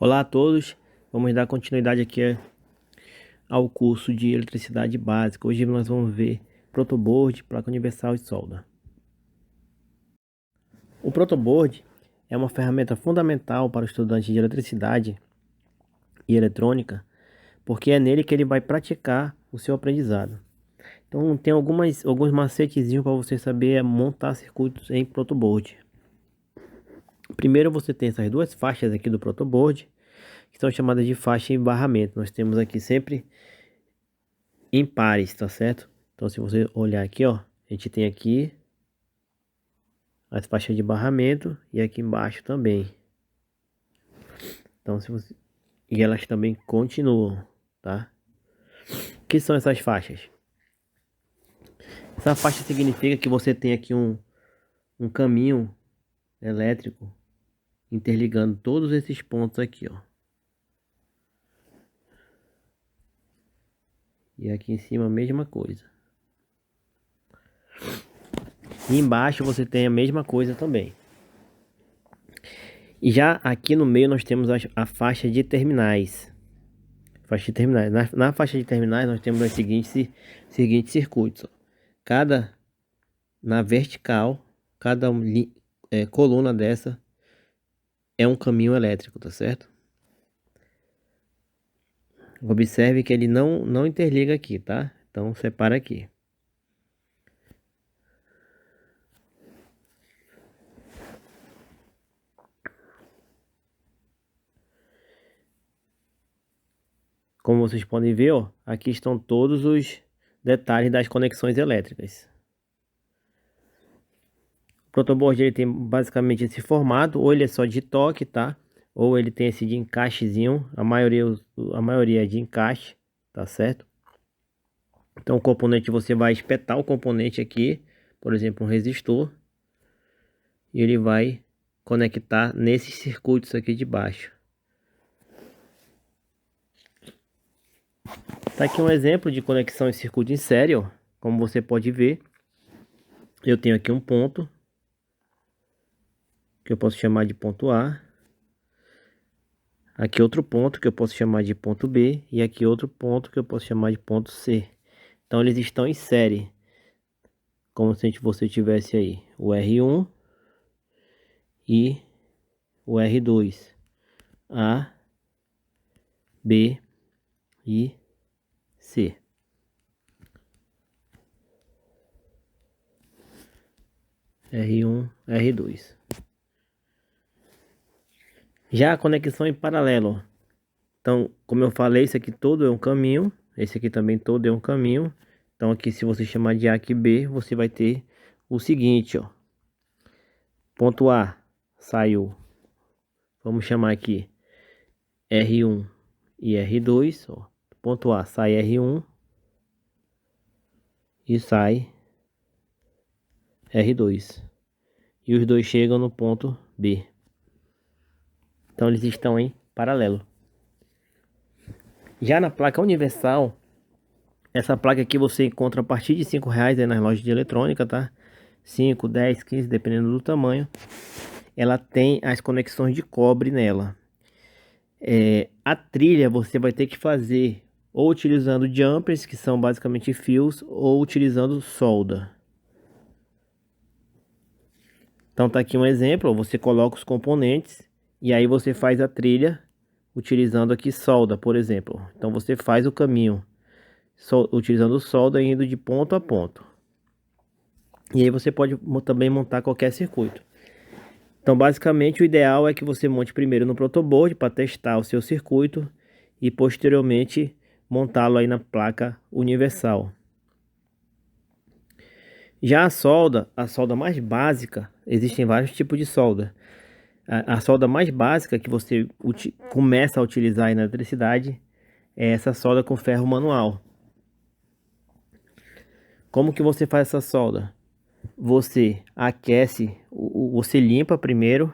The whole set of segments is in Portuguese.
Olá a todos, vamos dar continuidade aqui ao curso de eletricidade básica. Hoje nós vamos ver protoboard, placa universal e solda. O protoboard é uma ferramenta fundamental para o estudante de eletricidade e eletrônica, porque é nele que ele vai praticar o seu aprendizado. Então tem alguns macetezinhos para você saber montar circuitos em protoboard. Primeiro você tem essas duas faixas aqui do protoboard, que são chamadas de faixa e barramento. Nós temos aqui sempre em pares, tá certo? Então se você olhar aqui, ó, a gente tem aqui as faixas de barramento e aqui embaixo também. Então se você... E elas também continuam, tá? O que são essas faixas? Essa faixa significa que você tem aqui um caminho elétrico interligando todos esses pontos aqui, ó. E aqui em cima a mesma coisa. E embaixo você tem a mesma coisa também. E já aqui no meio nós temos a faixa de terminais. Faixa de terminais. Na faixa de terminais nós temos os seguintes circuitos. Ó. Na vertical, cada coluna dessa é um caminho elétrico, tá certo? Observe que ele não interliga aqui, tá? Então separa aqui. Como vocês podem ver, ó, aqui estão todos os detalhes das conexões elétricas. O protoboard ele tem basicamente esse formato, ou ele é só de toque, tá? Ou ele tem esse de encaixezinho, a maioria é de encaixe, tá certo? Então o componente, você vai espetar o componente aqui, por exemplo, um resistor, e ele vai conectar nesses circuitos aqui de baixo. Tá aqui um exemplo de conexão em circuito em série, ó. Como você pode ver, eu tenho aqui um ponto, que eu posso chamar de ponto A. Aqui outro ponto que eu posso chamar de ponto B. E aqui outro ponto que eu posso chamar de ponto C. Então eles estão em série. Como se você tivesse aí o R1 e o R2. A, B e C. R1, R2. Já a conexão em paralelo. Então, como eu falei, isso aqui todo é um caminho. Esse aqui também todo é um caminho. Então aqui, se você chamar de A aqui B, você vai ter o seguinte, ó. Ponto A saiu. Vamos chamar aqui R1 e R2, ó. Ponto A sai R1 e sai R2. E os dois chegam no ponto B. Então eles estão em paralelo. Já na placa universal, essa placa aqui você encontra a partir de R$5 aí nas lojas de eletrônica, tá? 5, 10, 15, dependendo do tamanho. Ela tem as conexões de cobre nela. A trilha você vai ter que fazer ou utilizando jumpers, que são basicamente fios, ou utilizando solda. Então tá aqui um exemplo, você coloca os componentes e aí você faz a trilha utilizando aqui solda, por exemplo. Então você faz o caminho utilizando solda indo de ponto a ponto. E aí você pode também montar qualquer circuito. Então basicamente o ideal é que você monte primeiro no protoboard para testar o seu circuito e posteriormente montá-lo aí na placa universal. Já a solda mais básica, existem vários tipos de solda. A solda mais básica que você começa a utilizar aí na eletricidade é essa solda com ferro manual. Como que você faz essa solda? Você aquece, você limpa primeiro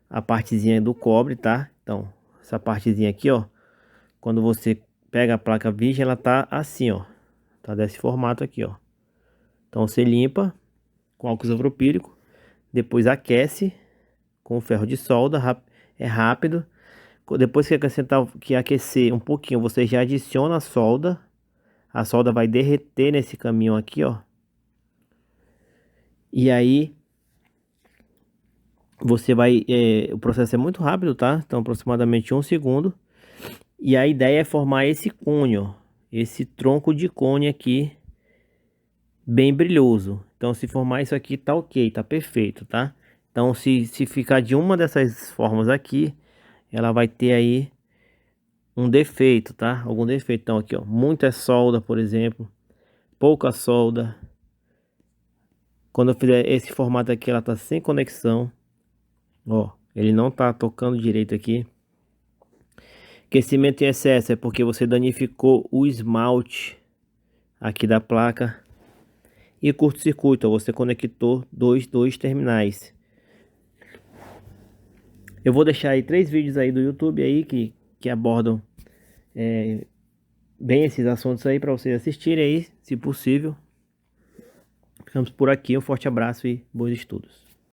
a partezinha do cobre, tá? Então, essa partezinha aqui, ó, quando você pega a placa virgem, ela tá assim, ó, tá desse formato aqui, ó. Então você limpa com álcool isopropílico, depois aquece com o ferro de solda, é rápido. Depois que aquecer um pouquinho, você já adiciona a solda. A solda vai derreter nesse caminho aqui, ó. E aí você vai, o processo é muito rápido, tá? Então aproximadamente 1 segundo. E a ideia é formar esse cone, ó, esse tronco de cone aqui, bem brilhoso. Então se formar isso aqui tá ok, tá perfeito, tá? Então se ficar de uma dessas formas aqui, ela vai ter aí um defeito, tá? Algum defeito. Então aqui, ó, muita solda, por exemplo, pouca solda. Quando eu fizer esse formato aqui, ela tá sem conexão. Ó, ele não tá tocando direito aqui. Aquecimento em excesso é porque você danificou o esmalte aqui da placa. E curto-circuito, ó, você conectou dois terminais. Eu vou deixar aí 3 vídeos aí do YouTube aí que abordam bem esses assuntos aí para vocês assistirem aí, se possível. Ficamos por aqui, um forte abraço e bons estudos.